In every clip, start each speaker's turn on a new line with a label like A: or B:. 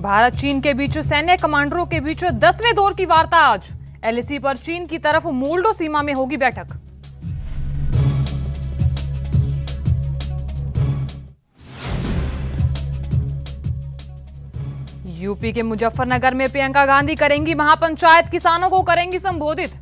A: भारत चीन के बीच सैन्य कमांडरों के बीच 10वें दौर की वार्ता आज। एलएसी पर चीन की तरफ मोल्डो सीमा में होगी बैठक। यूपी के मुजफ्फरनगर में प्रियंका गांधी करेंगी महापंचायत, किसानों को करेंगी संबोधित।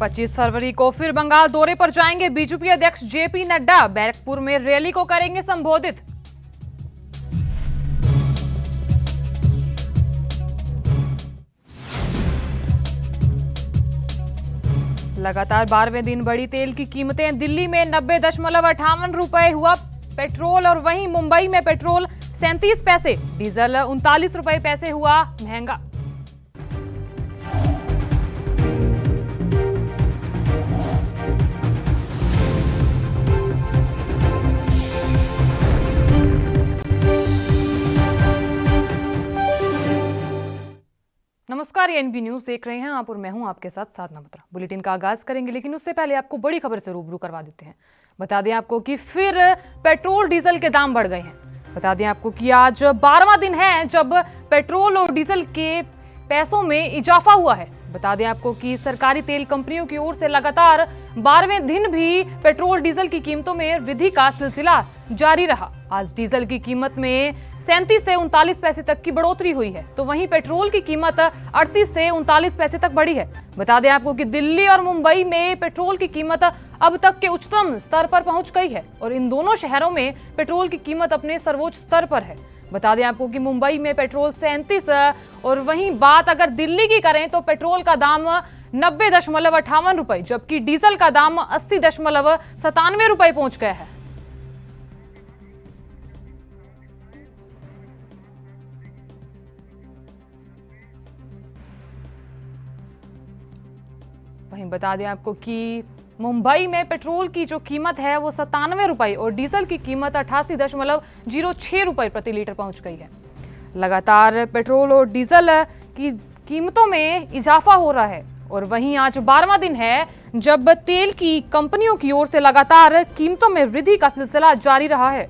A: पच्चीस फरवरी को फिर बंगाल दौरे पर जाएंगे बीजेपी अध्यक्ष जेपी नड्डा, बैरकपुर में रैली को करेंगे संबोधित। लगातार 12वें दिन बढ़ी तेल की कीमतें। दिल्ली में 90.58 रुपए हुआ पेट्रोल और वहीं मुंबई में पेट्रोल 37 पैसे, डीजल 39 रुपए पैसे हुआ महंगा। नमस्कार, एनबी न्यूज देख रहे हैं आप और मैं हूं आपके साथ साधना बत्रा। बुलेटिन का आगाज करेंगे, लेकिन उससे पहले आपको बड़ी खबर से रूबरू करवा देते हैं। बता दें आपको कि फिर पेट्रोल डीजल के दाम बढ़ गए हैं। बता दें आपको कि आज 12वां दिन है जब पेट्रोल और डीजल के पैसों में इजाफा हुआ है। बता दें आपको कि सरकारी तेल कंपनियों की ओर से लगातार 12वें दिन भी पेट्रोल डीजल की कीमतों में वृद्धि का सिलसिला जारी रहा। आज डीजल की कीमत में 37 से 39 पैसे तक की बढ़ोतरी हुई है, तो वहीं पेट्रोल की कीमत 38 से 39 पैसे तक बढ़ी है। बता दें आपको कि दिल्ली और मुंबई में पेट्रोल की कीमत अब तक के उच्चतम स्तर पर पहुंच गई है और इन दोनों शहरों में पेट्रोल की कीमत अपने सर्वोच्च स्तर पर है। बता दें आपको कि मुंबई में पेट्रोल 37 और वहीं बात अगर दिल्ली की करें तो पेट्रोल का दाम 90.58 रुपए, जबकि डीजल का दाम 80.97 रुपए पहुंच गया है। वहीं बता दें आपको कि मुंबई में पेट्रोल की जो कीमत है वो 97 रुपए और डीजल की कीमत 88.06 रुपए प्रति लीटर पहुंच गई है। लगातार पेट्रोल और डीजल की कीमतों में इजाफा हो रहा है और वहीं आज 12वां दिन है जब तेल की कंपनियों की ओर से लगातार कीमतों में वृद्धि का सिलसिला जारी रहा है।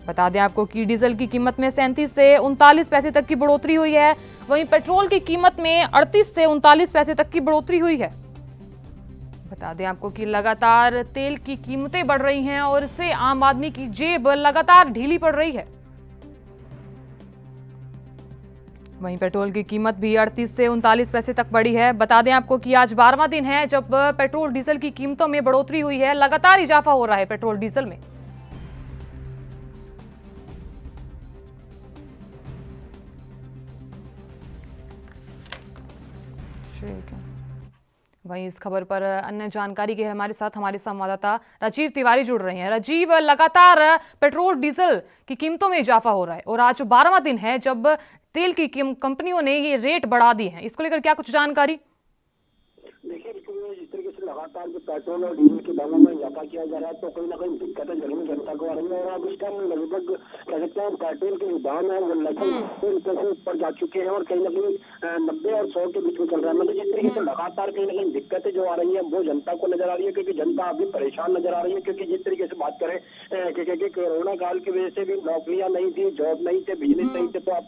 A: बता दें आपको कि डीजल की कीमत में 37 से 39 पैसे तक की बढ़ोतरी हुई है, वहीं पेट्रोल की कीमत में 38 से 39 पैसे तक की बढ़ोतरी हुई है। बता दें आपको कि लगातार तेल की कीमतें बढ़ रही हैं और इससे आम आदमी की जेब लगातार ढीली पड़ रही है। वहीं पेट्रोल की कीमत भी 38 से 39 पैसे तक बढ़ी है। बता दें आपको कि आज 12वां दिन है जब पेट्रोल डीजल की कीमतों में बढ़ोतरी हुई है। लगातार इजाफा हो रहा है पेट्रोल डीजल में। ठीक है, वहीं इस खबर पर अन्य जानकारी के हमारे साथ हमारे संवाददाता राजीव तिवारी जुड़ रहे हैं। राजीव, लगातार पेट्रोल डीजल की कीमतों में इजाफा हो रहा है और आज 12वां दिन है जब तेल की कंपनियों ने ये रेट बढ़ा दिए हैं, इसको लेकर क्या कुछ जानकारी?
B: देखिए, जिस तरीके से लगातार जो पेट्रोल और डीजल के दामों में इजाफा किया जा रहा है तो कहीं ना कहीं दिक्कतें जरूर जनता को आ रही है। और अब इस टाइम लगभग कह सकते हैं पेट्रोल के जो दाम है वो लगभग 90 रुपए से ऊपर जा चुके हैं और कहीं ना कहीं 90 और 100 के बीच में चल रहा है। मतलब जिस तरीके से लगातार कहीं ना कहीं दिक्कतें जो आ रही है वो जनता को नजर आ रही है, क्योंकि जनता अभी परेशान नजर आ रही है। क्योंकि जिस तरीके से बात करें कि कोरोना काल की वजह से भी नौकरियां नहीं थी, जॉब नहीं थे, बिजनेस नहीं थे, तो अब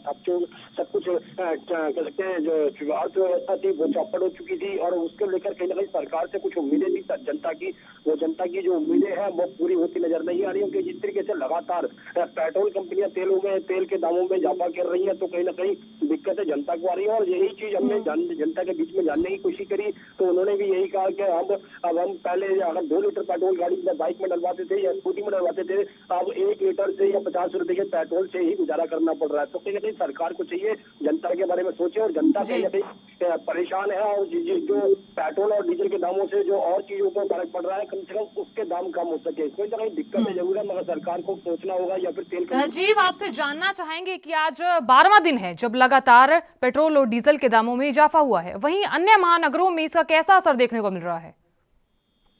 B: सब कुछ कह सकते हैं जो अर्थव्यवस्था थी वो चौपट हो चुकी थी और उसको लेकर कहीं ना कहीं सरकार से कुछ उम्मीदें थी जनता की जो उम्मीदें हैं वो पूरी होती नजर नहीं आ रही है। क्योंकि जिस तरीके से लगातार पेट्रोल कंपनियां तेल के दामों में इजाफा कर रही है तो कहीं ना कहीं दिक्कतें जनता को आ रही है। और यही चीज हमने जनता के बीच में जानने की कोशिश करी तो उन्होंने भी यही कहा कि अब हम पहले अगर 2 लीटर पेट्रोल गाड़ी में बाइक में डलवाते थे या स्कूटी में डलवाते थे, अब 1 लीटर से या 50 रुपए के पेट्रोल से ही गुजारा करना पड़ रहा है। तो कहीं ना कहीं सरकार को चाहिए जनता के बारे में सोचे और जनता कहीं ना कहीं परेशान है और जो पेट्रोल और डीजल के दामों से जो और चीजों पर फर्क पड़ रहा है कम से कम उसके दाम कम हो सके। कोई ना कहीं दिक्कतें जरूर है, मगर सरकार को सोचना होगा या फिर तेल।
A: राजीव, आपसे जानना चाहेंगे कि आज 12वां दिन है जब लगातार पेट्रोल और डीजल के दामों में इजाफा हुआ है, वहीं अन्य महानगरों में इसका कैसा असर देखने को मिल रहा है?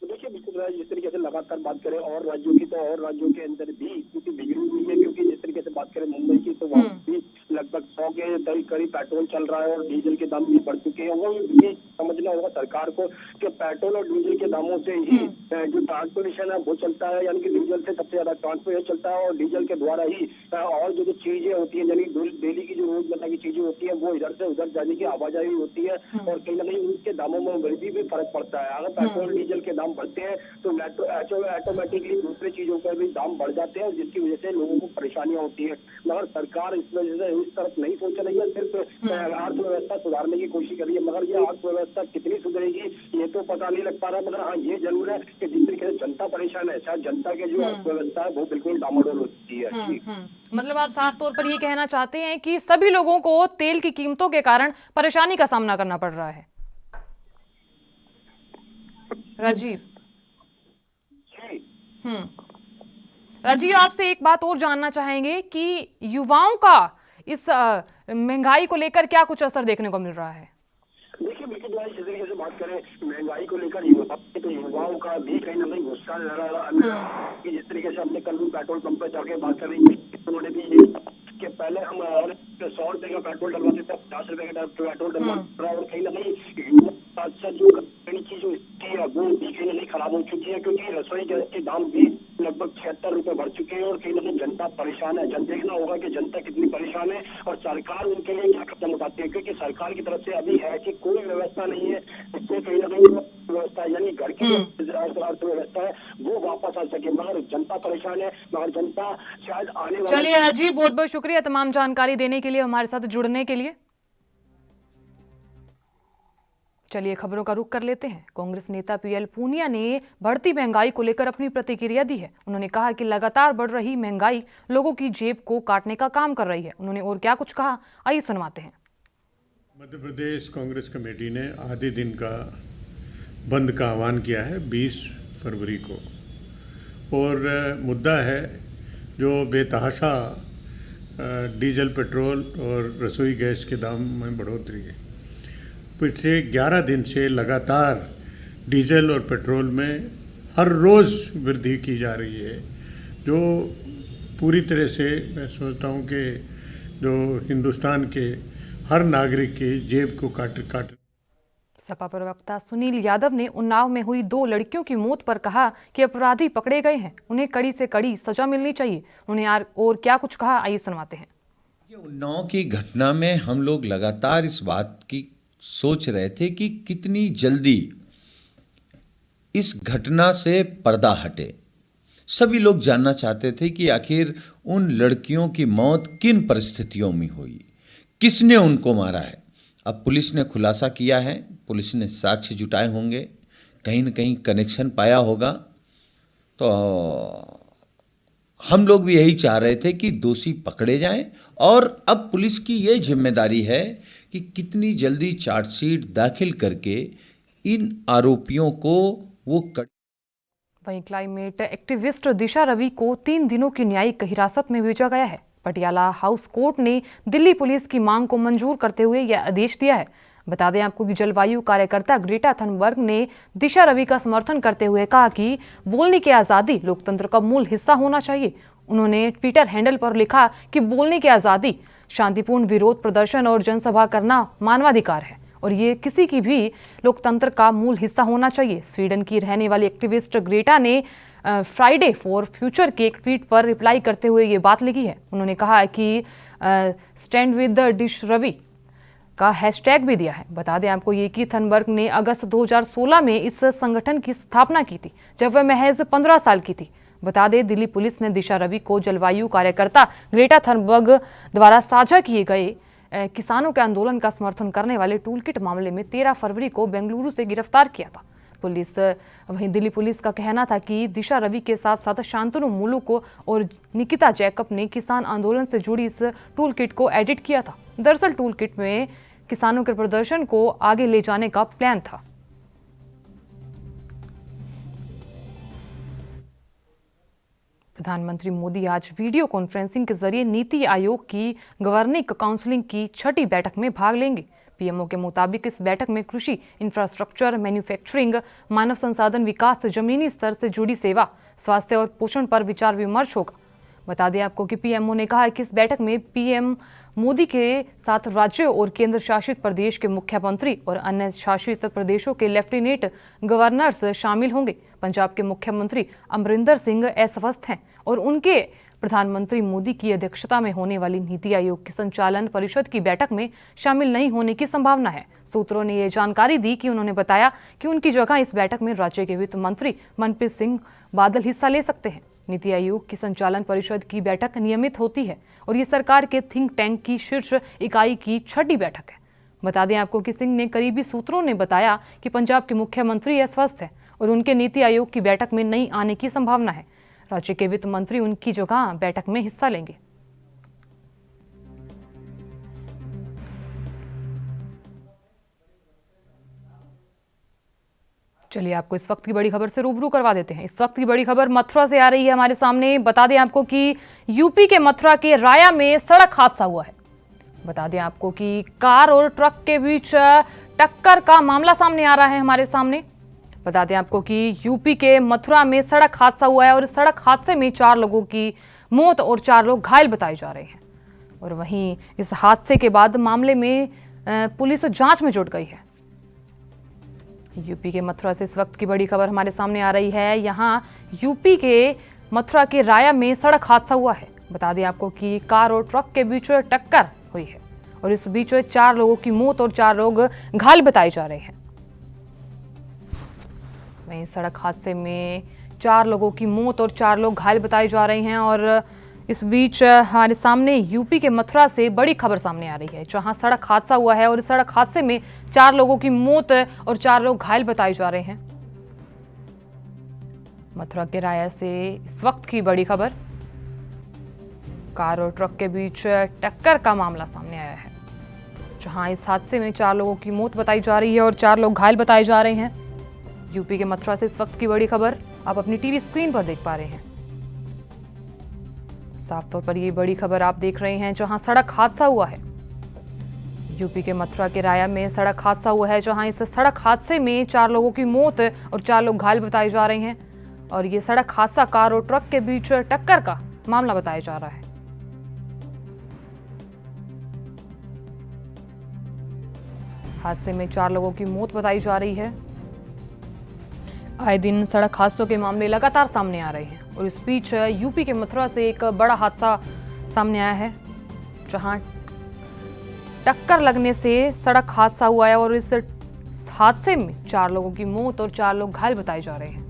B: देखिए, बिल्कुल जिस तरीके से लगातार बात करें और राज्यों की, तो और राज्यों के अंदर भी स्थिति बिगड़ी हुई है, क्योंकि जिस तरीके से बात करें मुंबई की, तो वहाँ भी लगभग 100 के करीब पेट्रोल चल रहा है और डीजल के दाम भी बढ़ चुके हैं। वो ये समझना होगा सरकार को कि पेट्रोल और डीजल के दामों से ही जो ट्रांसपोर्टेशन है वो चलता है, यानी कि डीजल से सबसे ज्यादा ट्रांसपोर्टेशन चलता है और डीजल के द्वारा ही और जो चीजें होती है, यानी डेली की जो रोजमर्रा की चीजें होती है वो इधर से उधर जाने की आवाजाही होती है और कहीं ना कहीं उसके दामों में वृद्धि भी फर्क पड़ता है। अगर पेट्रोल डीजल के दाम बढ़ते हैं तो ऑटोमेटिकली दूसरी चीजों पर भी दाम बढ़ जाते हैं, जिसकी वजह से लोगों को परेशानियां होती है। मगर सरकार इस वजह से इस तरफ नहीं सोच रही है, सिर्फ अर्थव्यवस्था सुधारने की कोशिश कर रही है। मगर ये अर्थव्यवस्था कितनी सुधरेगी ये तो पता नहीं लग पा रहा, मगर हाँ ये जरूर है कि जिस तरीके से जनता परेशान है, शायद जनता के जो अर्थव्यवस्था है वो बिल्कुल डामाडोल होती है।
A: मतलब आप साफ तौर पर ये कहना चाहते हैं कि सभी लोगों को तेल की कीमतों के कारण परेशानी का सामना करना पड़ रहा है। राजीव, राजीव आपसे एक बात और जानना चाहेंगे कि युवाओं का इस महंगाई को लेकर क्या कुछ असर देखने को मिल रहा है?
B: देखिए बिल्कुल भाई, जिस तरीके से बात करें महंगाई को लेकर युवाओं का भी कहीं ना कहीं गुस्सा कि जिस तरीके से हमने कल पेट्रोल पंप पर जाके बात कर रही थी, उन्होंने भी ये कि पहले हम 100 रुपए का पेट्रोल डलवाते थे, 50 रुपए का पेट्रोल डलवाते और कहीं ना कहीं जो की जो स्थिति है वो भी कहीं ना कहीं खराब हो चुकी है, क्योंकि रसोई गैस के दाम भी लगभग 76 रुपए बढ़ चुके हैं और कहीं ना कहीं जनता परेशान है। देखना होगा कि जनता कितनी परेशान है और सरकार उनके लिए क्या कदम उठाती है, क्योंकि सरकार की तरफ से अभी ऐसी कोई व्यवस्था नहीं है जिससे कहीं ना कहीं व्यवस्था यानी घर की अर्थव्यवस्था है वो वापस आ सके। मगर जनता परेशान है, मगर जनता शायद आने वाले।
A: चलिए राजीव, बहुत बहुत शुक्रिया तमाम जानकारी देने के लिए, हमारे साथ जुड़ने के लिए। चलिए खबरों का रुख कर लेते हैं। कांग्रेस नेता पीएल पूनिया ने बढ़ती महंगाई को लेकर अपनी प्रतिक्रिया दी है। उन्होंने कहा कि लगातार बढ़ रही महंगाई लोगों की जेब को काटने का काम कर रही है। उन्होंने और क्या कुछ कहा, आइए सुनवाते हैं।
C: मध्य प्रदेश कांग्रेस कमेटी ने आधे दिन का बंद का आह्वान किया है 20 फरवरी को, और मुद्दा है जो बेतहाशा डीजल, पेट्रोल और रसोई गैस के दाम में बढ़ोतरी है। पिछले 11 दिन से लगातार डीजल और पेट्रोल में हर रोज़ वृद्धि की जा रही है, जो पूरी तरह से मैं सोचता हूँ कि जो हिंदुस्तान के हर नागरिक की जेब को काट।
A: सपा प्रवक्ता सुनील यादव ने उन्नाव में हुई 2 लड़कियों की मौत पर कहा कि अपराधी पकड़े गए हैं, उन्हें कड़ी से कड़ी सजा मिलनी चाहिए। उन्हें और क्या कुछ कहा, आइए सुनवाते हैं।
D: उन्नाव की घटना में हम लोग लगातार इस बात की सोच रहे थे कि कितनी जल्दी इस घटना से पर्दा हटे। सभी लोग जानना चाहते थे कि आखिर उन लड़कियों की मौत किन परिस्थितियों में हुई, किसने उनको मारा है। अब पुलिस ने खुलासा किया है, पुलिस ने साक्ष्य जुटाए होंगे, कहीं न कहीं कनेक्शन पाया होगा। तो हम लोग भी यही चाह रहे थे कि दोषी पकड़े जाएं, और अब पुलिस की ये जिम्मेदारी है कि कितनी जल्दी चार्जशीट दाखिल करके इन आरोपियों को वो
A: वहीं क्लाइमेट एक्टिविस्ट दिशा रवि को 3 दिनों की न्यायिक हिरासत में भेजा गया है। पटियाला हाउस कोर्ट ने दिल्ली पुलिस की मांग को मंजूर करते हुए यह आदेश दिया है। बता दें आपको कि जलवायु कार्यकर्ता ग्रेटा थनबर्ग ने दिशा रवि का समर्थन करते हुए कहा कि बोलने की आज़ादी लोकतंत्र का मूल हिस्सा होना चाहिए। उन्होंने ट्विटर हैंडल पर लिखा कि बोलने की आज़ादी, शांतिपूर्ण विरोध प्रदर्शन और जनसभा करना मानवाधिकार है और ये किसी की भी लोकतंत्र का मूल हिस्सा होना चाहिए। स्वीडन की रहने वाली एक्टिविस्ट ग्रेटा ने फ्राइडे फॉर फ्यूचर के एक ट्वीट पर रिप्लाई करते हुए ये बात लिखी है। उन्होंने कहा कि स्टैंड विद डिश रवि का हैशटैग भी दिया है। बता दें आपको ये कि थनबर्ग ने अगस्त 2016 में इस संगठन की स्थापना की थी, जब वह महज 15 साल की थी। बता दें दिल्ली पुलिस ने दिशा रवि को जलवायु कार्यकर्ता ग्रेटा थनबर्ग द्वारा साझा किए गए किसानों के आंदोलन का समर्थन करने वाले टूलकिट मामले में 13 फरवरी को बेंगलुरु से गिरफ्तार किया था। वहीं दिल्ली पुलिस का कहना था कि दिशा रवि के साथ साथ शांतनु मुलुक और निकिता जैकब ने किसान आंदोलन से जुड़ी इस टूल किट को एडिट किया था। दरअसल टूल किट में किसानों के प्रदर्शन को आगे ले जाने का प्लान था। प्रधानमंत्री मोदी आज वीडियो कॉन्फ्रेंसिंग के जरिए नीति आयोग की गवर्निंग काउंसिल की 6ठी बैठक में भाग लेंगे। पीएमओ के मुताबिक इस बैठक में कृषि, इंफ्रास्ट्रक्चर, मैन्युफैक्चरिंग, मानव संसाधन विकास, जमीनी स्तर से जुड़ी सेवा, स्वास्थ्य और पोषण पर विचार विमर्श होगा। बता दें आपको कि पीएमओ ने कहा है कि इस बैठक में पीएम मोदी के साथ राज्यों और केंद्र शासित प्रदेश के मुख्यमंत्री और अन्य शासित प्रदेशों के लेफ्टिनेंट गवर्नर्स शामिल होंगे। पंजाब के मुख्यमंत्री अमरिंदर सिंह अस्वस्थ हैं और उनके प्रधानमंत्री मोदी की अध्यक्षता में होने वाली नीति आयोग की संचालन परिषद की बैठक में शामिल नहीं होने की संभावना है। सूत्रों ने यह जानकारी दी कि उन्होंने बताया कि उनकी जगह इस बैठक में राज्य के वित्त मंत्री मनप्रीत सिंह बादल हिस्सा ले सकते हैं। नीति आयोग की संचालन परिषद की बैठक नियमित होती है और ये सरकार के थिंक टैंक की शीर्ष इकाई की छठी बैठक है। बता दें आपको कि सिंह ने करीबी सूत्रों ने बताया कि पंजाब के मुख्यमंत्री अस्वस्थ हैं और उनके नीति आयोग की बैठक में नहीं आने की संभावना है। राज्य के वित्त मंत्री उनकी जगह बैठक में हिस्सा लेंगे। चलिए आपको इस वक्त की बड़ी खबर से रूबरू करवा देते हैं। इस वक्त की बड़ी खबर मथुरा से आ रही है हमारे सामने। बता दें आपको कि यूपी के मथुरा के राया में सड़क हादसा हुआ है। बता दें आपको कि कार और ट्रक के बीच टक्कर का मामला सामने आ रहा है हमारे सामने। बता दें आपको कि यूपी के मथुरा में सड़क हादसा हुआ है और इस सड़क हादसे में 4 लोगों की मौत और 4 लोग घायल बताए जा रहे हैं। और वहीं इस हादसे के बाद मामले में पुलिस जांच में जुट गई है। यूपी के मथुरा से इस वक्त की बड़ी खबर हमारे सामने आ रही है। यहाँ यूपी के मथुरा के राया में सड़क हादसा हुआ है। बता दें आपको कि कार और ट्रक के बीच टक्कर हुई है और इस बीच 4 लोगों की मौत और 4 लोग घायल बताए जा रहे हैं। वहीं सड़क हादसे में 4 लोगों की मौत और 4 लोग घायल बताए जा रहे हैं। और इस बीच हमारे सामने यूपी के मथुरा से बड़ी खबर सामने आ रही है, जहां सड़क हादसा हुआ है और इस सड़क हादसे में 4 लोगों की मौत और 4 लोग घायल बताए जा रहे हैं। मथुरा के राया से इस वक्त की बड़ी खबर, कार और ट्रक के बीच टक्कर का मामला सामने आया है, जहां इस हादसे में 4 लोगों की मौत बताई जा रही है और 4 लोग घायल बताए जा रहे हैं। यूपी के मथुरा से इस वक्त की बड़ी खबर आप अपनी टीवी स्क्रीन पर देख पा रहे हैं। साफ तौर पर ये बड़ी खबर आप देख रहे हैं, जहां सड़क हादसा हुआ है। यूपी के मथुरा के राया में सड़क हादसा हुआ है, जहां इस सड़क हादसे में 4 लोगों की मौत और 4 लोग घायल बताए जा रहे हैं। और ये सड़क हादसा कार और ट्रक के बीच टक्कर का मामला बताया जा रहा है। हादसे में 4 लोगों की मौत बताई जा रही है। आए दिन सड़क हादसों के मामले लगातार सामने आ रहे हैं और इस बीच यूपी के मथुरा से एक बड़ा हादसा सामने आया है, जहां टक्कर लगने से सड़क हादसा हुआ है और इस हादसे में 4 लोगों की मौत और 4 लोग घायल बताए जा रहे हैं।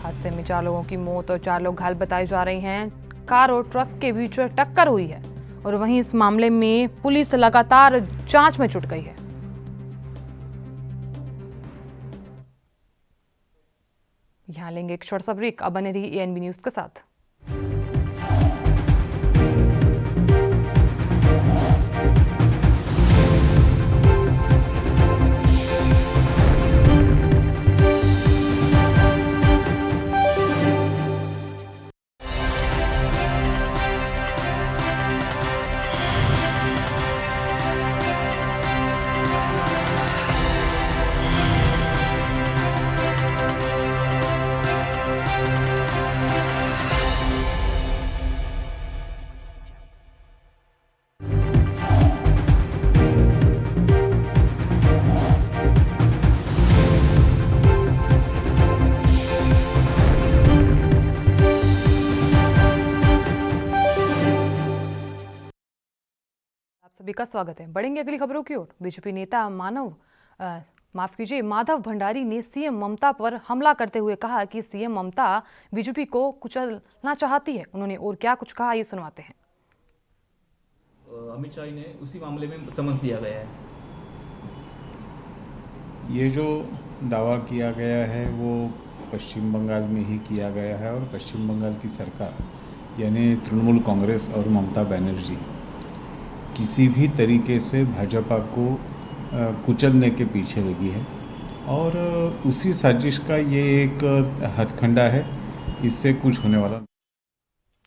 A: हादसे में 4 लोगों की मौत और 4 लोग घायल बताए जा रहे हैं। कार और ट्रक के बीच टक्कर हुई है और वहीं इस मामले में पुलिस लगातार जांच में जुट गई है। यहां लेंगे एक छोटा सा ब्रेक। अब बने रही ANB न्यूज के साथ। सभी का स्वागत है। बढ़ेंगे अगली खबरों की ओर। बीजेपी नेता माधव भंडारी ने सीएम ममता पर हमला करते हुए कहा कि सीएम ममता बीजेपी को कुचलना चाहती है। उन्होंने और क्या कुछ कहा, ये सुनवाते हैं।
E: अमित शाह ने उसी मामले में समन्स दिया गया है।
F: ये जो दावा किया गया है वो पश्चिम बंगाल में ही किया गया है और पश्चिम बंगाल की सरकार यानी तृणमूल कांग्रेस और ममता बनर्जी किसी भी तरीके से भाजपा को कुचलने के पीछे लगी है और उसी साजिश का ये एक हथकंडा है। इससे कुछ होने वाला।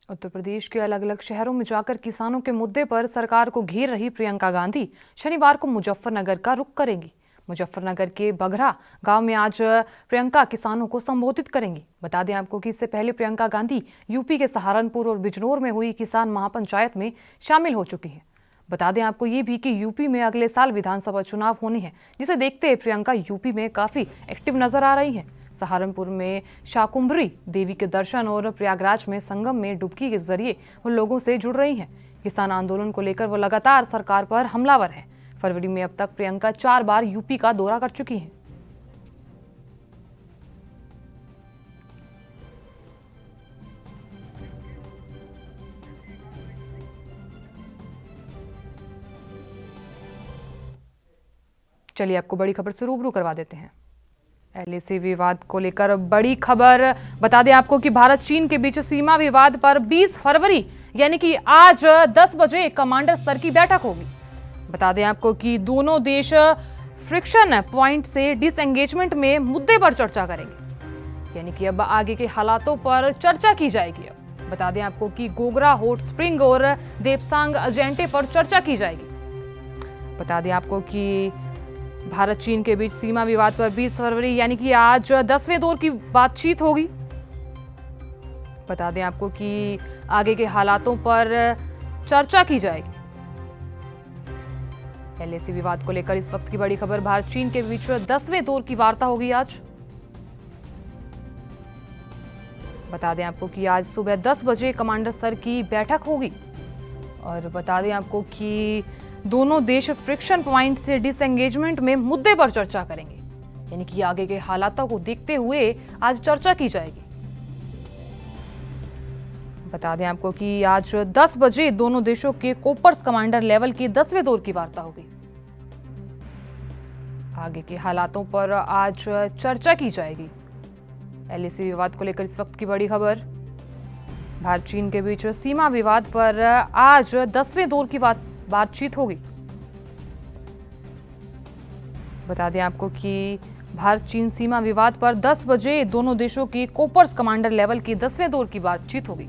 A: उत्तर प्रदेश के अलग अलग शहरों में जाकर किसानों के मुद्दे पर सरकार को घेर रही प्रियंका गांधी शनिवार को मुजफ्फरनगर का रुख करेंगी। मुजफ्फरनगर के बघरा गांव में आज प्रियंका किसानों को संबोधित करेंगी। बता दें आपको कि इससे पहले प्रियंका गांधी यूपी के सहारनपुर और बिजनौर में हुई किसान महापंचायत में शामिल हो चुकी हैं। बता दें आपको ये भी कि यूपी में अगले साल विधानसभा चुनाव होने हैं, जिसे देखते हुए प्रियंका यूपी में काफी एक्टिव नजर आ रही हैं। सहारनपुर में शाकुंभरी देवी के दर्शन और प्रयागराज में संगम में डुबकी के जरिए वो लोगों से जुड़ रही हैं। किसान आंदोलन को लेकर वो लगातार सरकार पर हमलावर है। फरवरी में अब तक प्रियंका 4 बार यूपी का दौरा कर चुकी हैं। चलिए आपको बड़ी खबर से रूबरू करवा देते हैं। LAC विवाद को लेकर बड़ी खबर बता दें आपको कि भारत चीन के बीच सीमा विवाद पर 20 फरवरी यानी कि आज 10 बजे कमांडर स्तर की बैठक होगी। बता दें आपको कि दोनों देश फ्रिक्शन पॉइंट से डिसएंगेजमेंट में मुद्दे पर चर्चा करेंगे, यानी कि अब आगे के हालातों पर चर्चा की जाएगी। अब बता दें आपको कि गोगरा हॉट स्प्रिंग और देपसांग एजेंटे पर चर्चा की जाएगी। बता दें आपको कि भारत चीन के बीच सीमा विवाद पर 20 फरवरी यानी कि आज 10वें दौर की बातचीत होगी। बता दें आपको कि आगे के हालातों पर चर्चा की जाएगी। LAC विवाद को लेकर इस वक्त की बड़ी खबर, भारत चीन के बीच 10वें दौर की वार्ता होगी आज। बता दें आपको कि आज सुबह 10 बजे कमांडर स्तर की बैठक होगी। और बता दें आपको कि दोनों देश फ्रिक्शन पॉइंट से डिसएंगेजमेंट में मुद्दे पर चर्चा करेंगे, यानी कि आगे के हालातों को देखते हुए आज चर्चा की जाएगी। बता दें आपको कि आज 10 बजे दोनों देशों के कोपर्स कमांडर लेवल की 10वें दौर की वार्ता होगी। आगे के हालातों पर आज चर्चा की जाएगी। LAC विवाद को लेकर इस वक्त की बड़ी खबर, भारत चीन के बीच सीमा विवाद पर आज 10वें दौर की बातचीत होगी। बता दें आपको कि भारत चीन सीमा विवाद पर 10 बजे दोनों देशों के कोपर्स कमांडर लेवल की 10वें दौर की बातचीत होगी।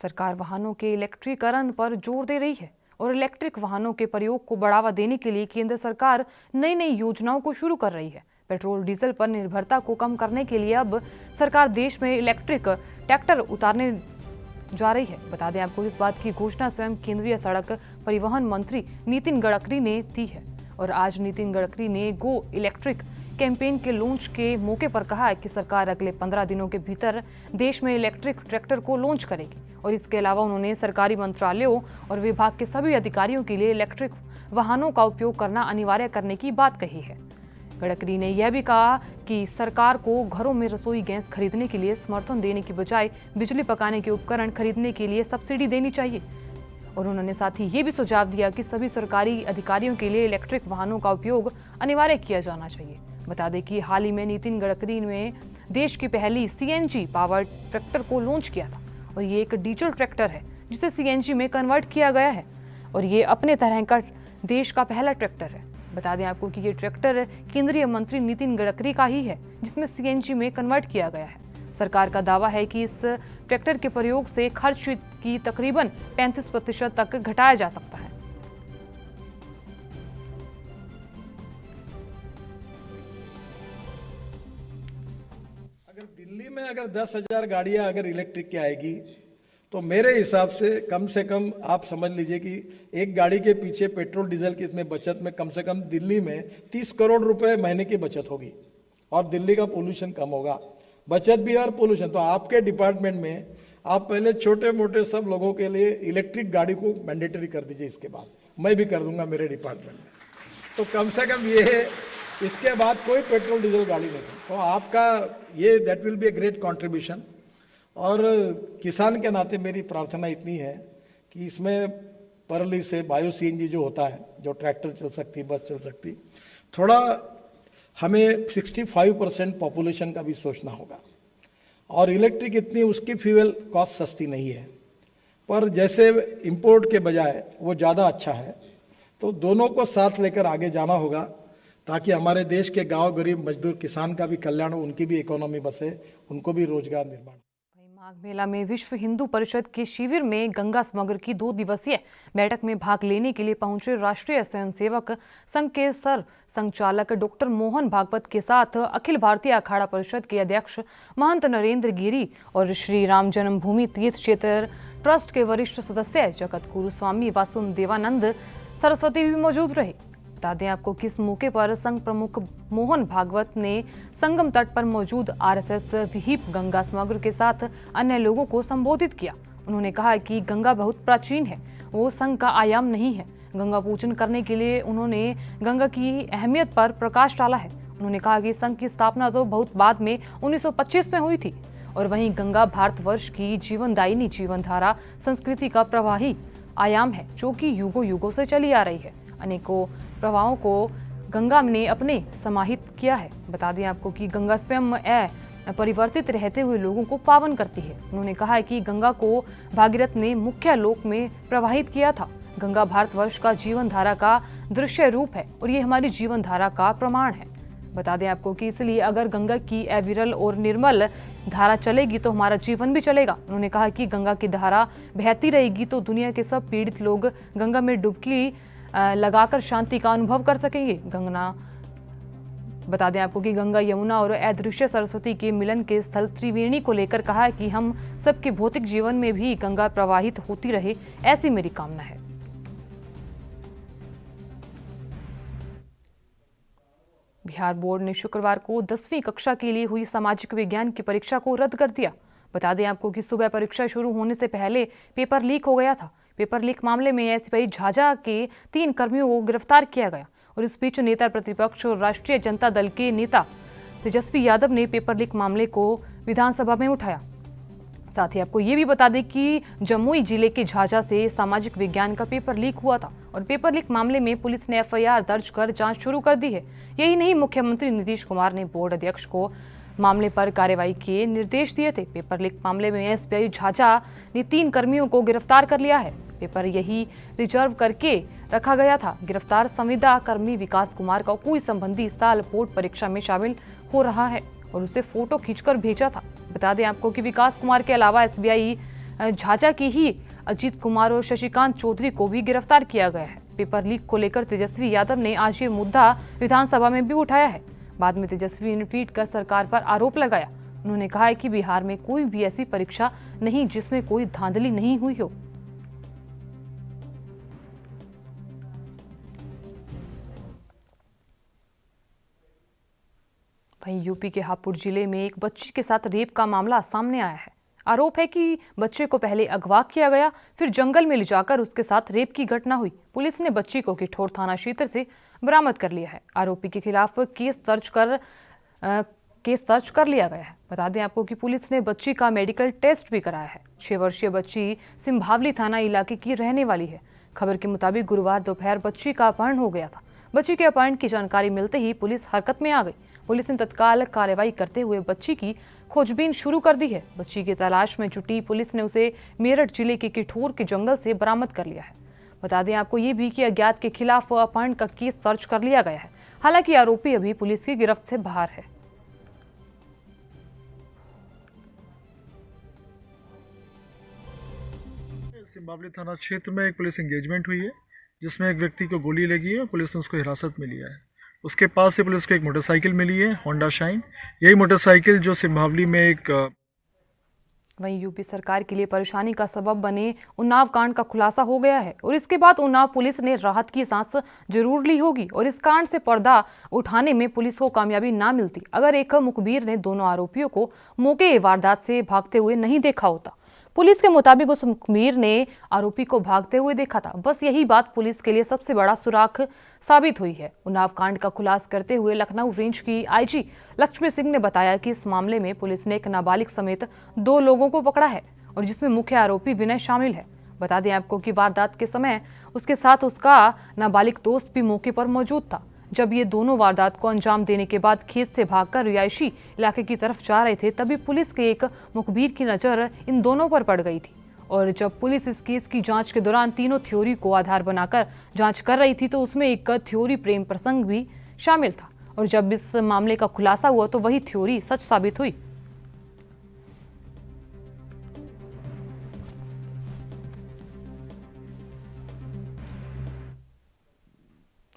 A: सरकार वाहनों के इलेक्ट्रीकरण पर जोर दे रही है और इलेक्ट्रिक वाहनों के प्रयोग को बढ़ावा देने के लिए केंद्र सरकार नई नई योजनाओं को शुरू कर रही है। पेट्रोल डीजल पर निर्भरता को कम करने के लिए अब सरकार देश में इलेक्ट्रिक ट्रैक्टर उतारने जा रही है। बता दें आपको इस बात की घोषणा स्वयं केंद्रीय सड़क परिवहन मंत्री नितिन गडकरी ने दी है। और आज नितिन गडकरी ने गो इलेक्ट्रिक कैंपेन के लॉन्च के मौके पर कहा है कि सरकार अगले 15 दिनों के भीतर देश में इलेक्ट्रिक ट्रैक्टर को लॉन्च करेगी। और इसके अलावा उन्होंने सरकारी मंत्रालयों और विभाग के सभी अधिकारियों के लिए इलेक्ट्रिक वाहनों का उपयोग करना अनिवार्य करने की बात कही है। गडकरी ने यह भी कहा कि सरकार को घरों में रसोई गैस खरीदने के लिए समर्थन देने की बजाय बिजली पकाने के उपकरण खरीदने के लिए सब्सिडी देनी चाहिए। और उन्होंने साथ ही ये भी सुझाव दिया कि सभी सरकारी अधिकारियों के लिए इलेक्ट्रिक वाहनों का उपयोग अनिवार्य किया जाना चाहिए। बता दें कि हाल ही में नितिन गडकरी ने देश की पहली CNG पावर ट्रैक्टर को लॉन्च किया था। और ये एक डीजल ट्रैक्टर है जिसे CNG में कन्वर्ट किया गया है और ये अपने तरह का देश का पहला ट्रैक्टर है। बता दें आपको कि ये ट्रैक्टर केंद्रीय मंत्री नितिन गडकरी का ही है जिसमें CNG में कन्वर्ट किया गया है। सरकार का दावा है कि इस ट्रैक्टर के प्रयोग से खर्च की तकरीबन 35% तक घटाया जा सकता है।
G: अगर दिल्ली में अगर 10,000 गाड़ियां अगर इलेक्ट्रिक की आएगी तो मेरे हिसाब से कम आप समझ लीजिए कि एक गाड़ी के पीछे पेट्रोल डीजल की इसमें बचत में कम से कम दिल्ली में 30 करोड़ रुपए महीने की बचत होगी और दिल्ली का पोल्यूशन कम होगा। बचत भी और पोल्यूशन। तो आपके डिपार्टमेंट में आप पहले छोटे मोटे सब लोगों के लिए इलेक्ट्रिक गाड़ी को मैंडेटरी कर दीजिए। इसके बाद मैं भी कर दूंगा मेरे डिपार्टमेंट में। तो कम से कम ये इसके बाद कोई पेट्रोल डीजल गाड़ी नहीं। तो आपका ये that will be a great contribution. और किसान के नाते मेरी प्रार्थना इतनी है कि इसमें परली से बायो CNG जो होता है, जो ट्रैक्टर चल सकती, बस चल सकती, थोड़ा हमें 65% पॉपुलेशन का भी सोचना होगा। और इलेक्ट्रिक इतनी उसकी फ्यूल कॉस्ट सस्ती नहीं है, पर जैसे इंपोर्ट के बजाय वो ज़्यादा अच्छा है। तो दोनों को साथ लेकर आगे जाना होगा। ताकि हमारे देश के गांव गरीब मजदूर किसान का भी कल्याण हो, उनकी भी इकोनॉमी बसे, उनको भी रोजगार निर्माण।
A: वहीं माघ मेला में विश्व हिंदू परिषद के शिविर में गंगा समग्र की 2 दिवसीय बैठक में भाग लेने के लिए पहुंचे राष्ट्रीय स्वयंसेवक संघ के सर संचालक डॉक्टर मोहन भागवत के साथ अखिल भारतीय अखाड़ा परिषद के अध्यक्ष महंत नरेंद्र गिरी और श्री राम जन्मभूमि तीर्थ क्षेत्र ट्रस्ट के वरिष्ठ सदस्य जगत गुरु स्वामी वासुदेवानंद सरस्वती भी मौजूद रहे। बता दें आपको कि इस मौके पर संघ प्रमुख मोहन भागवत ने संगम तट पर मौजूद आरएसएस विहिप गंगा समग्र के साथ अन्य लोगों को संबोधित किया। उन्होंने कहा कि गंगा बहुत प्राचीन है, वो संघ का आयाम नहीं है। गंगा पूजन करने के लिए उन्होंने गंगा की अहमियत पर प्रकाश डाला है। उन्होंने कहा कि संघ की स्थापना तो बहुत बाद में 1925 में हुई थी और वहीं गंगा भारतवर्ष की जीवनदायिनी जीवनधारा संस्कृति का प्रवाही आयाम है जो कि युगों युगों से चली आ रही है। अनेकों प्रवाहों को गंगा ने अपने समाहित किया है। बता दें आपको कि गंगा स्वयं परिवर्तित रहते हुए लोगों को पावन करती है। उन्होंने कहा है कि गंगा को भागीरथ ने मुख्य लोक में प्रवाहित किया था। गंगा भारतवर्ष का जीवन धारा का दृश्य रूप है और ये हमारी जीवन धारा का प्रमाण है। बता दें आपको कि इसलिए अगर गंगा की अविरल और निर्मल धारा चलेगी तो हमारा जीवन भी चलेगा। उन्होंने कहा कि गंगा की धारा बहती रहेगी तो दुनिया के सब पीड़ित लोग गंगा में डुबकी लगाकर शांति का अनुभव कर सकेंगे। बता दें आपको कि गंगा यमुना और अदृश्य सरस्वती के मिलन के स्थल त्रिवेणी को लेकर कहा है कि हम सबके भौतिक जीवन में भी गंगा प्रवाहित होती रहे, ऐसी मेरी कामना है। बिहार बोर्ड ने शुक्रवार को 10वीं कक्षा के लिए हुई सामाजिक विज्ञान की परीक्षा को रद्द कर दिया। बता दें आपको कि सुबह परीक्षा शुरू होने से पहले पेपर लीक हो गया था। पेपर लीक मामले में एसबीआई झाझा के 3 कर्मियों को गिरफ्तार किया गया और इस बीच नेता प्रतिपक्ष और राष्ट्रीय जनता दल के नेता तेजस्वी यादव ने पेपर लीक मामले को विधानसभा में उठाया। साथ ही आपको ये भी बता दें कि जमुई जिले के झाझा से सामाजिक विज्ञान का पेपर लीक हुआ था और पेपर लीक मामले में पुलिस ने एफआईआर दर्ज कर जांच शुरू कर दी है। यही नहीं, मुख्यमंत्री नीतीश कुमार ने बोर्ड अध्यक्ष को मामले पर कार्रवाई के निर्देश दिए थे। पेपर लीक मामले में एसबीआई झाझा ने 3 कर्मियों को गिरफ्तार कर लिया है। पेपर यही रिजर्व करके रखा गया था। गिरफ्तार संविदा कर्मी विकास कुमार का कोई संबंधी इस साल बोर्ड परीक्षा में शामिल हो रहा है और उसे फोटो खींचकर भेजा था। बता दें आपको कि विकास कुमार के अलावा एसबीआई झाझा की ही अजीत कुमार और शशिकांत चौधरी को भी गिरफ्तार किया गया है। पेपर लीक को लेकर तेजस्वी यादव ने आज ये मुद्दा विधानसभा में भी उठाया है। बाद में तेजस्वी ने ट्वीट कर सरकार पर आरोप लगाया। उन्होंने कहा है कि बिहार में कोई भी ऐसी परीक्षा नहीं जिसमें कोई धांधली नहीं हुई हो। वहीं यूपी के हापुड़ जिले में एक बच्ची के साथ रेप का मामला सामने आया है। आरोप है कि बच्चे को पहले अगवा किया गया, फिर जंगल में ले जाकर उसके साथ रेप की घटना हुई। पुलिस ने बच्ची को किठौर थाना क्षेत्र से बरामद कर लिया है। आरोपी के खिलाफ केस दर्ज कर लिया गया है। बता दें आपको कि पुलिस ने बच्ची का मेडिकल टेस्ट भी कराया है। 6 वर्षीय बच्ची सिंभावली थाना इलाके की रहने वाली है। खबर के मुताबिक गुरुवार दोपहर बच्ची का अपहरण हो गया था। बच्ची के अपहरण की जानकारी मिलते ही पुलिस हरकत में आ गई। पुलिस ने तत्काल कार्रवाई करते हुए बच्ची की खोजबीन शुरू कर दी है। बच्ची की तलाश में जुटी पुलिस ने उसे मेरठ जिले के किठौर के जंगल से बरामद कर लिया है। बता दें आपको ये भी कि अज्ञात के खिलाफ अपहरण का केस दर्ज कर लिया गया है। हालांकि आरोपी अभी पुलिस की गिरफ्त से बाहर है।
H: सिंभावली थाना क्षेत्र में एक पुलिस एंगेजमेंट हुई है जिसमें एक व्यक्ति को गोली लगी है। पुलिस ने उसको हिरासत में लिया है। उसके पास से पुलिस को एक मोटरसाइकिल मिली है, होंडा शाइन। यही मोटरसाइकिल जो सिंभावली में एक
A: वहीं यूपी सरकार के लिए परेशानी का सबब बने उन्नाव कांड का खुलासा हो गया है और इसके बाद उन्नाव पुलिस ने राहत की सांस जरूर ली होगी और इस कांड से पर्दा उठाने में पुलिस को कामयाबी ना मिलती अगर एक मुखबिर ने दोनों आरोपियों को मौके वारदात से भागते हुए नहीं देखा होता। पुलिस के मुताबिक उस मुखबिर ने आरोपी को भागते हुए देखा था। बस यही बात पुलिस के लिए सबसे बड़ा सुराग साबित हुई है। उन्नाव कांड का खुलासा करते हुए लखनऊ रेंज की आईजी लक्ष्मी सिंह ने बताया कि इस मामले में पुलिस ने एक नाबालिग समेत 2 लोगों को पकड़ा है और जिसमें मुख्य आरोपी विनय शामिल है। बता दें आपको कि वारदात के समय उसके साथ उसका नाबालिग दोस्त भी मौके पर मौजूद था। जब ये दोनों वारदात को अंजाम देने के बाद खेत से भागकर रिहायशी इलाके की तरफ जा रहे थे तभी पुलिस के एक मुखबिर की नजर इन दोनों पर पड़ गई थी और जब पुलिस इस केस की जांच के दौरान तीनों थ्योरी को आधार बनाकर जांच कर रही थी तो उसमें एक थ्योरी प्रेम प्रसंग भी शामिल था, और जब इस मामले का खुलासा हुआ तो वही थ्योरी सच साबित हुई।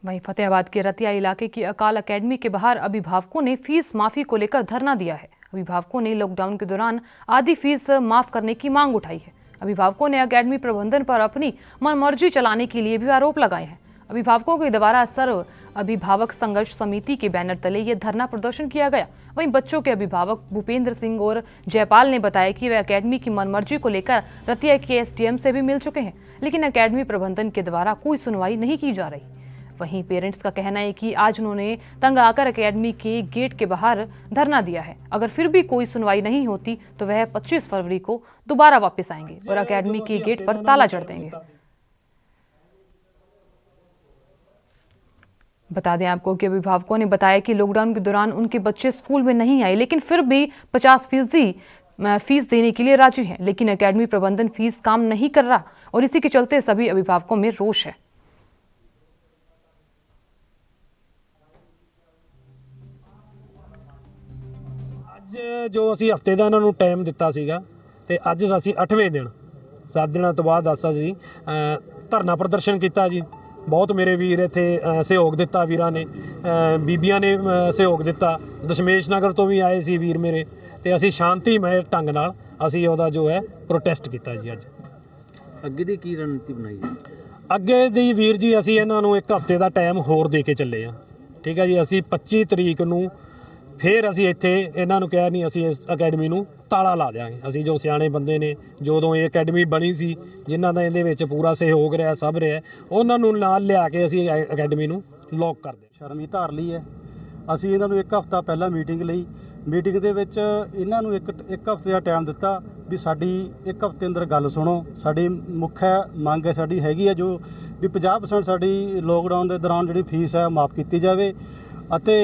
A: वहीं फतेहाबाद के रतिया इलाके की अकाल अकेडमी के बाहर अभिभावकों ने फीस माफी को लेकर धरना दिया है। अभिभावकों ने लॉकडाउन के दौरान आधी फीस माफ करने की मांग उठाई है। अभिभावकों ने अकेडमी प्रबंधन पर अपनी मनमर्जी चलाने के लिए भी आरोप लगाए हैं। अभिभावकों के द्वारा सर्व अभिभावक संघर्ष समिति के बैनर तले ये धरना प्रदर्शन किया गया। वहीं बच्चों के अभिभावक भूपेंद्र सिंह और जयपाल ने बताया कि वे अकेडमी की मनमर्जी को लेकर रतिया के एसडीएम से भी मिल चुके हैं, लेकिन अकेडमी प्रबंधन के द्वारा कोई सुनवाई नहीं की जा रही। वहीं पेरेंट्स का कहना है कि आज उन्होंने तंग आकर अकेडमी के गेट के बाहर धरना दिया है। अगर फिर भी कोई सुनवाई नहीं होती तो वह 25 फरवरी को दोबारा वापस आएंगे और अकेडमी के गेट पर ताला जड़ देंगे। बता दें आपको कि अभिभावकों ने बताया कि लॉकडाउन के दौरान उनके बच्चे स्कूल में नहीं आए, लेकिन फिर भी 50% फीस देने के लिए राजी हैं, लेकिन अकेडमी प्रबंधन फीस काम नहीं कर रहा और इसी के चलते सभी अभिभावकों में रोष है।
I: जो ਅਸੀਂ ਹਫਤੇ ਦਾ ਇਹਨਾਂ ਨੂੰ ਟਾਈਮ ਦਿੱਤਾ ਸੀਗਾ ਤੇ ਅੱਜ ਅਸੀਂ 8ਵੇਂ ਦਿਨ 7 ਦਿਨਾਂ ਤੋਂ ਬਾਅਦ ਅਸੀਂ ਧਰਨਾ ਪ੍ਰਦਰਸ਼ਨ ਕੀਤਾ ਜੀ। ਬਹੁਤ ਮੇਰੇ ਵੀਰ ਇੱਥੇ ਸਹਿਯੋਗ ਦਿੱਤਾ, ਵੀਰਾਂ ਨੇ ਬੀਬੀਆਂ ਨੇ ਸਹਿਯੋਗ ਦਿੱਤਾ। ਦਸ਼ਮੇਸ਼ ਨਗਰ ਤੋਂ ਵੀ ਆਏ ਸੀ ਵੀਰ ਮੇਰੇ ਤੇ ਅਸੀਂ ਸ਼ਾਂਤੀਮਈ ਢੰਗ ਨਾਲ ਅਸੀਂ ਉਹਦਾ ਜੋ ਹੈ ਪ੍ਰੋਟੈਸਟ ਕੀਤਾ ਜੀ। ਅੱਜ
J: ਅੱਗੇ ਦੀ ਕੀ ਰਣਨੀਤੀ ਬਣਾਈ ਹੈ?
I: ਅੱਗੇ ਦੀ ਵੀਰ ਜੀ ਅਸੀਂ ਇਹਨਾਂ ਨੂੰ ਇੱਕ ਹਫਤੇ ਦਾ ਟਾਈਮ ਹੋਰ ਦੇ ਕੇ ਚੱਲੇ ਆ। ਠੀਕ ਹੈ ਜੀ, ਅਸੀਂ 25 ਤਰੀਕ ਨੂੰ ਫਿਰ ਅਸੀਂ ਇੱਥੇ ਇਹਨਾਂ ਨੂੰ ਕਿਹਾ ਨਹੀਂ ਅਸੀਂ ਇਸ ਅਕੈਡਮੀ ਨੂੰ ਤਾਲਾ ਲਾ ਦਿਆਂਗੇ। ਅਸੀਂ ਜੋ ਸਿਆਣੇ ਬੰਦੇ ਨੇ, ਜਦੋਂ ਇਹ ਅਕੈਡਮੀ ਬਣੀ ਸੀ, ਜਿਨ੍ਹਾਂ ਦਾ ਇਹਦੇ ਵਿੱਚ ਪੂਰਾ ਸਹਿਯੋਗ ਰਿਹਾ, ਸਭ ਰਿਹਾ, ਉਹਨਾਂ ਨੂੰ ਨਾਲ ਲਿਆ ਕੇ ਅਸੀਂ ਅਕੈਡਮੀ ਨੂੰ ਲੌਕ ਕਰ ਦੇ।
K: ਸ਼ਰਮੀ ਧਾਰ ਲਈ ਹੈ। ਅਸੀਂ ਇਹਨਾਂ ਨੂੰ ਇੱਕ ਹਫ਼ਤਾ ਪਹਿਲਾਂ ਮੀਟਿੰਗ ਲਈ। ਮੀਟਿੰਗ ਦੇ ਵਿੱਚ ਇਹਨਾਂ ਨੂੰ ਇੱਕ ਹਫ਼ਤੇ ਦਾ ਟਾਈਮ ਦਿੱਤਾ ਵੀ ਸਾਡੀ ਇੱਕ ਹਫ਼ਤੇ ਅੰਦਰ ਗੱਲ ਸੁਣੋ। ਸਾਡੀ ਮੁੱਖ ਮੰਗ ਹੈ, ਸਾਡੀ ਹੈਗੀ ਹੈ ਜੋ ਵੀ 50% ਸਾਡੀ ਲੋਕਡਾਊਨ ਦੇ ਦੌਰਾਨ ਜਿਹੜੀ ਫੀਸ ਹੈ ਮਾਫ ਕੀਤੀ ਜਾਵੇ ਅਤੇ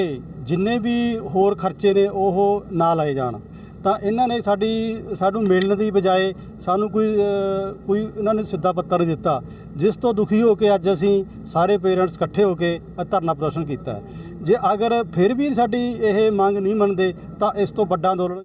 K: ਜਿੰਨੇ ਵੀ ਹੋਰ ਖਰਚੇ ਨੇ ਉਹ ਨਾ ਲਾਏ ਜਾਣ। ਤਾਂ ਇਹਨਾਂ ਨੇ ਸਾਨੂੰ ਮਿਲਣ ਦੀ ਬਜਾਏ ਸਾਨੂੰ ਕੋਈ ਇਹਨਾਂ ਨੇ ਸਿੱਧਾ ਪੱਤਰ ਨਹੀਂ ਦਿੱਤਾ, ਜਿਸ ਤੋਂ ਦੁਖੀ ਹੋ ਕੇ ਅੱਜ ਅਸੀਂ ਸਾਰੇ ਪੇਰੈਂਟਸ ਇਕੱਠੇ ਹੋ ਕੇ ਧਰਨਾ ਪ੍ਰਦਰਸ਼ਨ ਕੀਤਾ। ਜੇ ਅਗਰ ਫਿਰ ਵੀ ਸਾਡੀ ਇਹ ਮੰਗ ਨਹੀਂ ਮੰਨਦੇ ਤਾਂ ਇਸ ਤੋਂ ਵੱਡਾ ਅੰਦੋਲਨ।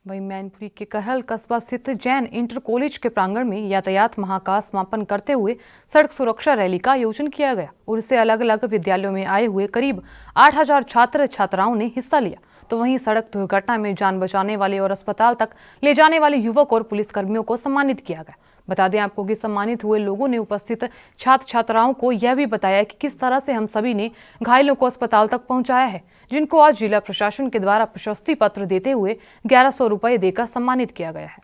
A: वहीं मैनपुरी के करहल कस्बा स्थित जैन इंटर कॉलेज के प्रांगण में यातायात माह का समापन करते हुए सड़क सुरक्षा रैली का आयोजन किया गया और इससे अलग अलग विद्यालयों में आए हुए करीब 8000 छात्र छात्राओं ने हिस्सा लिया। तो वहीं सड़क दुर्घटना में जान बचाने वाले और अस्पताल तक ले जाने वाले युवक और पुलिसकर्मियों को सम्मानित किया गया। बता दें आपको कि सम्मानित हुए लोगों ने उपस्थित छात्र छात्राओं को यह भी बताया कि किस तरह से हम सभी ने घायलों को अस्पताल तक पहुंचाया है, जिनको आज जिला प्रशासन के द्वारा प्रशस्ति पत्र देते हुए 1100 रुपये देकर सम्मानित किया गया है।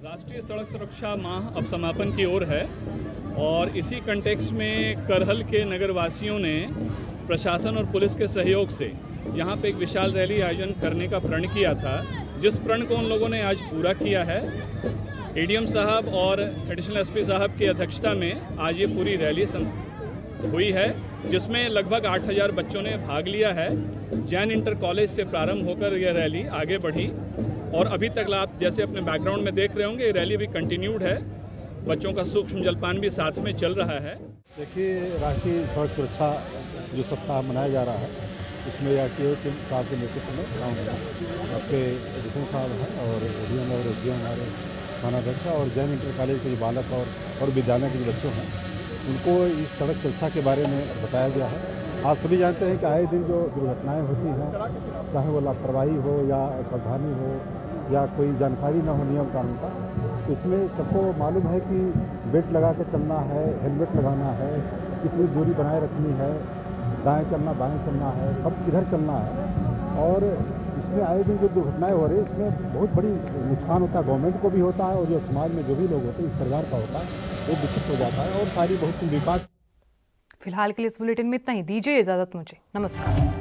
L: राष्ट्रीय सड़क सुरक्षा माह अब समापन की ओर है और इसी कंटेक्स्ट में करहल के नगरवासियों ने प्रशासन और पुलिस के सहयोग से यहाँ पे एक विशाल रैली आयोजन करने का प्रण किया था, जिस प्रण को उन लोगों ने आज पूरा किया है। एडीएम साहब और एडिशनल एसपी साहब की अध्यक्षता में आज ये पूरी रैली हुई है, जिसमें लगभग 8000 बच्चों ने भाग लिया है। जैन इंटर कॉलेज से प्रारंभ होकर यह रैली आगे बढ़ी और अभी तक आप जैसे अपने बैकग्राउंड में देख रहे होंगे, ये रैली भी कंटिन्यूड है। बच्चों का सूक्ष्म जलपान भी साथ में चल रहा है।
K: देखिए, राष्ट्रीय सड़क सुरक्षा जो सप्ताह मनाया जा रहा है, इसमें आरटीओ के साहब के नेतृत्व में आपके एडिशनल साहब हैं और एडीएम और एसडीएम हमारे थानाध्यक्ष और जैन इंटर कॉलेज के जो बालक और विद्यालय के जो बच्चों हैं, उनको इस सड़क सुरक्षा के बारे में बताया गया है। आप सभी जानते हैं कि आए दिन जो दुर्घटनाएं होती हैं, चाहे वो लापरवाही हो या सावधानी हो या कोई जानकारी न हो नियम कानून का, तो इसमें सबको मालूम है कि बेल्ट लगा के चलना है, हेलमेट लगाना है, कितनी दूरी बनाए रखनी है, दाएं चलना बाएं चलना है, कब किधर चलना है। और इसमें आए दिन जो दुर्घटनाएं हो रही है, इसमें बहुत बड़ी नुकसान होता है, गवर्नमेंट को भी होता है और जो समाज में जो भी लोग होते हैं, इस परिवार का होता है, वो विकसित हो जाता है और सारी बहुत विकास।
A: फिलहाल के लिए इस बुलेटिन में इतना ही। दीजिए इजाजत मुझे। नमस्कार।